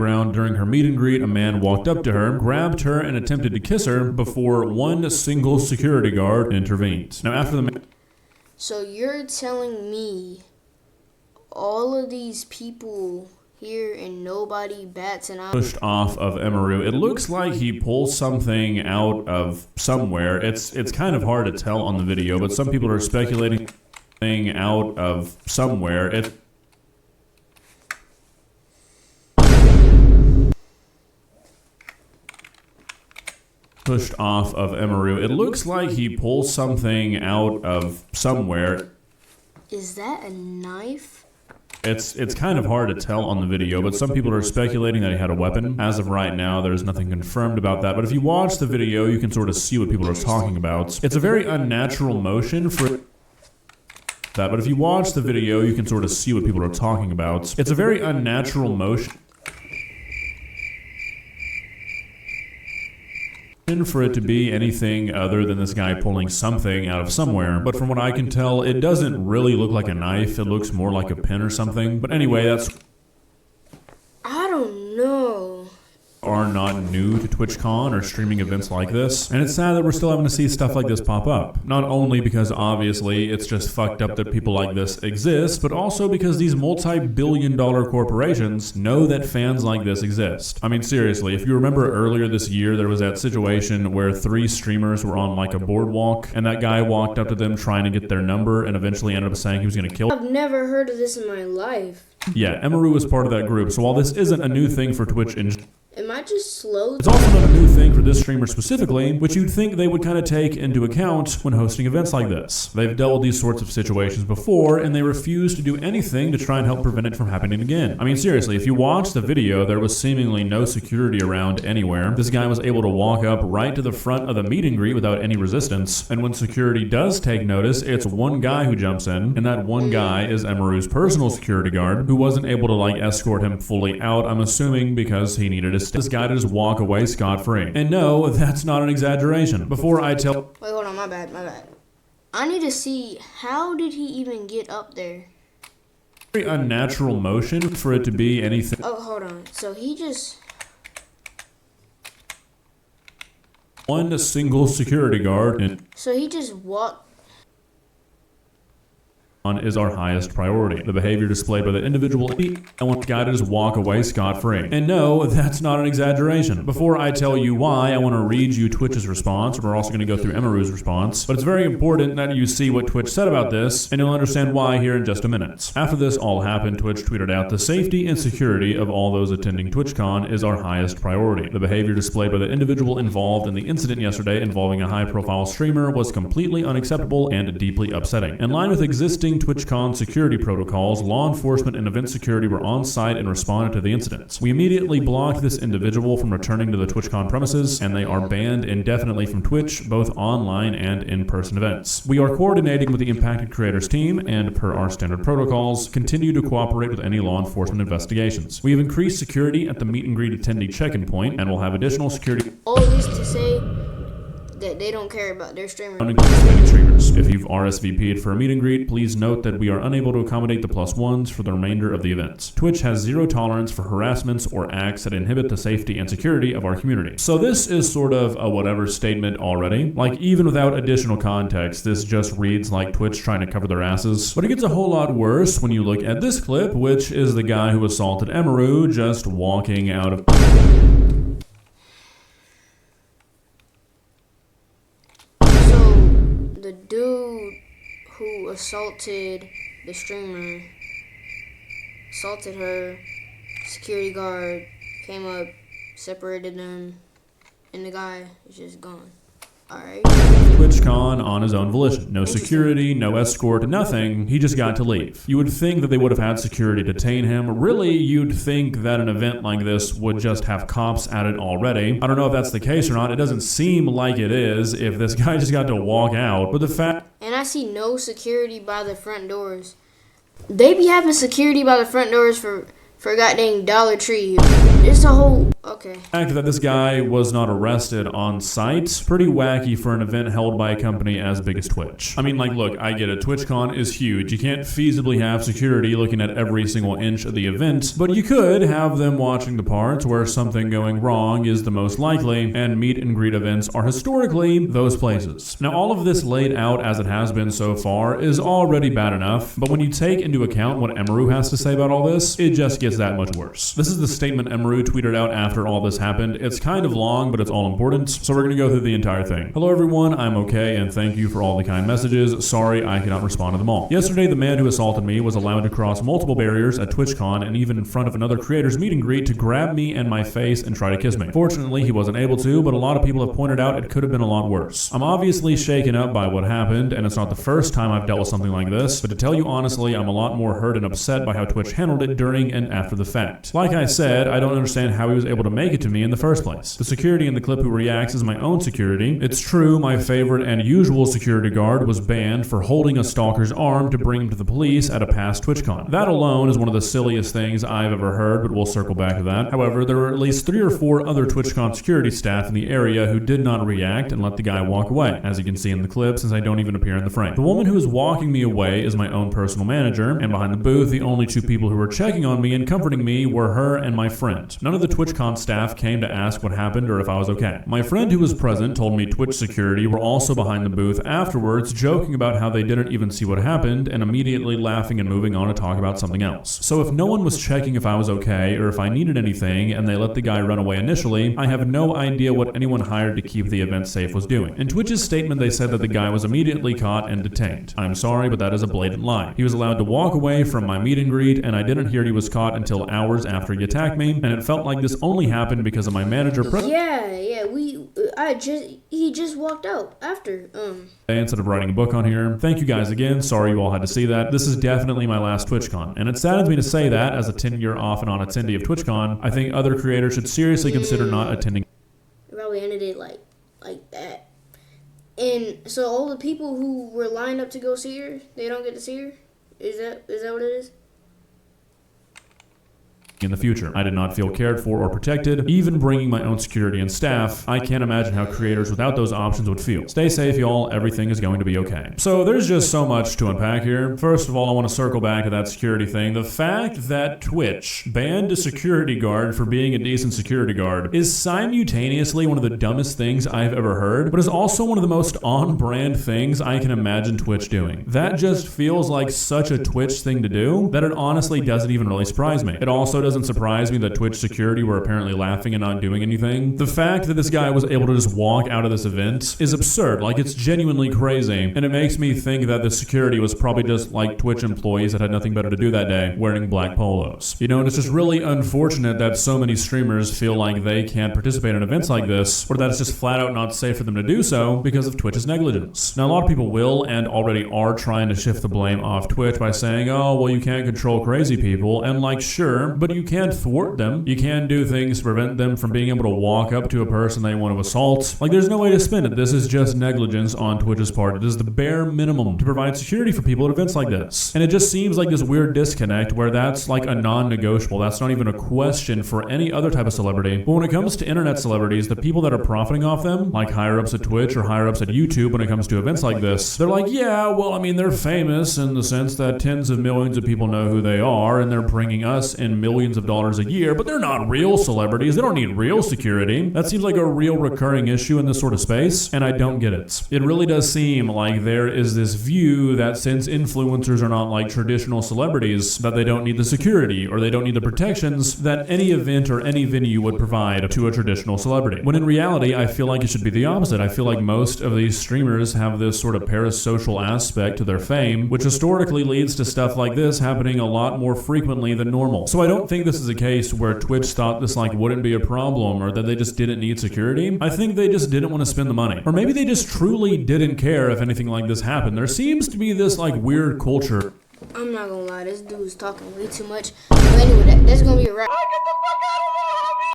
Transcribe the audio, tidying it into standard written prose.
Around during her meet and greet, a man walked up to her, grabbed her, and attempted to kiss her before one single security guard intervened. Now, after the So you're telling me all of these people here and nobody bats an eye? Pushed off of Emiru, it looks like he pulls something out of somewhere. It's kind of hard to tell on the video, but some people are speculating out of somewhere. Pushed off of Emiru. It looks like he pulls something out of somewhere. Is that a knife? It's kind of hard to tell on the video, but some people are speculating that he had a weapon. As of right now, there's nothing confirmed about that, but if you watch the video, you can sort of see what people are talking about. It's a very unnatural motion for that, but if you watch the video, you can sort of see what people are talking about. It's a very unnatural motion for it to be anything other than this guy pulling something out of somewhere, but from what I can tell, it doesn't really look like a knife. It looks more like a pin or something. But anyway, I don't know. Are not new to TwitchCon or streaming events like this, and it's sad that we're still having to see stuff like this pop up. Not only because obviously it's just fucked up that people like this exist, but also because these multi-billion-dollar corporations know that fans like this exist. I mean, seriously, if you remember earlier this year, there was that situation where 3 streamers were on like a boardwalk, and that guy walked up to them trying to get their number and eventually ended up saying he was going to kill them. I've never heard of this in my life. Yeah, Emiru was part of that group, so while this isn't a new thing for Twitch in Am I just slow? it's also not a new thing for this streamer specifically, which you'd think they would kind of take into account when hosting events like this. They've dealt with these sorts of situations before, and they refuse to do anything to try and help prevent it from happening again. I mean, seriously, if you watch the video, there was seemingly no security around anywhere. This guy was able to walk up right to the front of the meet and greet without any resistance, and when security does take notice, it's one guy who jumps in, and that one guy is Emiru's personal security guard, who wasn't able to like escort him fully out, I'm assuming because he needed this guy to just walk away scot-free. And no, that's not an exaggeration. Before I tell... Wait, hold on, my bad. I need to see, how did he even get up there? Very unnatural motion for it to be anything... Oh, hold on. So he just... One single security guard and... So he just walked... is our highest priority. The behavior displayed by the individual and want the guy to just walk away scot-free. And no, that's not an exaggeration. Before I tell you why, I want to read you Twitch's response. We're also going to go through Emiru's response, but it's very important that you see what Twitch said about this, and you'll understand why here in just a minute. After this all happened, Twitch tweeted out, "The safety and security of all those attending TwitchCon is our highest priority. The behavior displayed by the individual involved in the incident yesterday involving a high-profile streamer was completely unacceptable and deeply upsetting. In line with existing TwitchCon security protocols, law enforcement and event security were on site and responded to the incident. We immediately blocked this individual from returning to the TwitchCon premises, and they are banned indefinitely from Twitch, both online and in-person events. We are coordinating with the impacted creators team, and per our standard protocols, continue to cooperate with any law enforcement investigations. We have increased security at the meet and greet attendee check-in point, and will have additional security..." All this to say that they don't care about their streamers. If you've RSVP'd for a meet and greet, please note that we are unable to accommodate the +1s for the remainder of the events. Twitch has zero tolerance for harassments or acts that inhibit the safety and security of our community. So this is sort of a whatever statement already. Like, even without additional context, this just reads like Twitch trying to cover their asses. But it gets a whole lot worse when you look at this clip, which is the guy who assaulted Emiru just walking out of... The dude who assaulted the streamer, assaulted her, security guard came up, separated them, and the guy is just gone. Alright. TwitchCon on his own volition. No security, no escort, nothing. He just got to leave. You would think that they would have had security detain him. Really, you'd think that an event like this would just have cops at it already. I don't know if that's the case or not. It doesn't seem like it is if this guy just got to walk out. But the fact... And I see no security by the front doors. They be having security by the front doors for goddamn Dollar Tree. It's a whole... Okay. The fact that this guy was not arrested on site, pretty wacky for an event held by a company as big as Twitch. I mean, like, look, I get it. TwitchCon is huge. You can't feasibly have security looking at every single inch of the event, but you could have them watching the parts where something going wrong is the most likely, and meet and greet events are historically those places. Now, all of this laid out as it has been so far is already bad enough, but when you take into account what Emiru has to say about all this, it just gets that much worse. This is the statement Emiru tweeted out after all this happened. It's kind of long, but it's all important, so we're gonna go through the entire thing. Hello everyone, I'm okay, and thank you for all the kind messages. Sorry I cannot respond to them all. Yesterday, the man who assaulted me was allowed to cross multiple barriers at TwitchCon and even in front of another creator's meet and greet to grab me and my face and try to kiss me. Fortunately, he wasn't able to, but a lot of people have pointed out it could have been a lot worse. I'm obviously shaken up by what happened, and it's not the first time I've dealt with something like this, but to tell you honestly, I'm a lot more hurt and upset by how Twitch handled it during and after the fact. Like I said, I don't understand how he was able to make it to me in the first place. The security in the clip who reacts is my own security. It's true, my favorite and usual security guard was banned for holding a stalker's arm to bring him to the police at a past TwitchCon. That alone is one of the silliest things I've ever heard, but we'll circle back to that. However, there were at least 3 or 4 other TwitchCon security staff in the area who did not react and let the guy walk away, as you can see in the clip since I don't even appear in the frame. The woman who is walking me away is my own personal manager, and behind the booth, the only 2 people who were checking on me and comforting me were her and my friend. None of the TwitchCon staff came to ask what happened or if I was okay. My friend who was present told me Twitch security were also behind the booth afterwards, joking about how they didn't even see what happened and immediately laughing and moving on to talk about something else. So if no one was checking if I was okay or if I needed anything and they let the guy run away initially, I have no idea what anyone hired to keep the event safe was doing. In Twitch's statement, they said that the guy was immediately caught and detained. I'm sorry, but that is a blatant lie. He was allowed to walk away from my meet and greet, and I didn't hear he was caught until hours after he attacked me, and it felt like this only happened because of my manager. He just walked out after, Instead of writing a book on here. Thank you guys again. Sorry you all had to see that. This is definitely my last TwitchCon, and it saddens me to say that as a 10-year off and on attendee of TwitchCon, I think other creators should seriously consider not attending. Probably ended it like that. And so all the people who were lined up to go see her, they don't get to see her? Is that what it is? In the future, I did not feel cared for or protected, even bringing my own security and staff. I can't imagine how creators without those options would feel. Stay safe, y'all. Everything is going to be okay. So there's just so much to unpack here. First of all, I want to circle back to that security thing. The fact that Twitch banned a security guard for being a decent security guard is simultaneously one of the dumbest things I've ever heard, but is also one of the most on-brand things I can imagine Twitch doing. That just feels like such a Twitch thing to do that it honestly doesn't even really surprise me. It also doesn't surprise me that Twitch security were apparently laughing and not doing anything. The fact that this guy was able to just walk out of this event is absurd. Like, it's genuinely crazy, and it makes me think that the security was probably just like Twitch employees that had nothing better to do that day, wearing black polos. You know, and it's just really unfortunate that so many streamers feel like they can't participate in events like this, or that it's just flat out not safe for them to do so because of Twitch's negligence. Now, a lot of people will and already are trying to shift the blame off Twitch by saying, oh, well, you can't control crazy people, and like, sure, but you can't thwart them. You can do things to prevent them from being able to walk up to a person they want to assault. Like, there's no way to spin it. This is just negligence on Twitch's part. It is the bare minimum to provide security for people at events like this. And it just seems like this weird disconnect where that's like a non-negotiable. That's not even a question for any other type of celebrity. But when it comes to internet celebrities, the people that are profiting off them, like higher-ups at Twitch or higher-ups at YouTube when it comes to events like this, they're like, yeah, well, I mean, they're famous in the sense that tens of millions of people know who they are, and they're bringing us in millions of dollars a year, but they're not real celebrities. They don't need real security. That seems like a real recurring issue in this sort of space, and I don't get it. It really does seem like there is this view that since influencers are not like traditional celebrities, that they don't need the security or they don't need the protections that any event or any venue would provide to a traditional celebrity. When in reality, I feel like it should be the opposite. I feel like most of these streamers have this sort of parasocial aspect to their fame, which historically leads to stuff like this happening a lot more frequently than normal. So I don't think this is a case where Twitch thought this like wouldn't be a problem or that they just didn't need security. I think they just didn't want to spend the money. Or maybe they just truly didn't care if anything like this happened. There seems to be this like weird culture. I'm not gonna lie, this dude's talking way too much. But anyway, that's gonna be a wrap. Get the fuck out of there!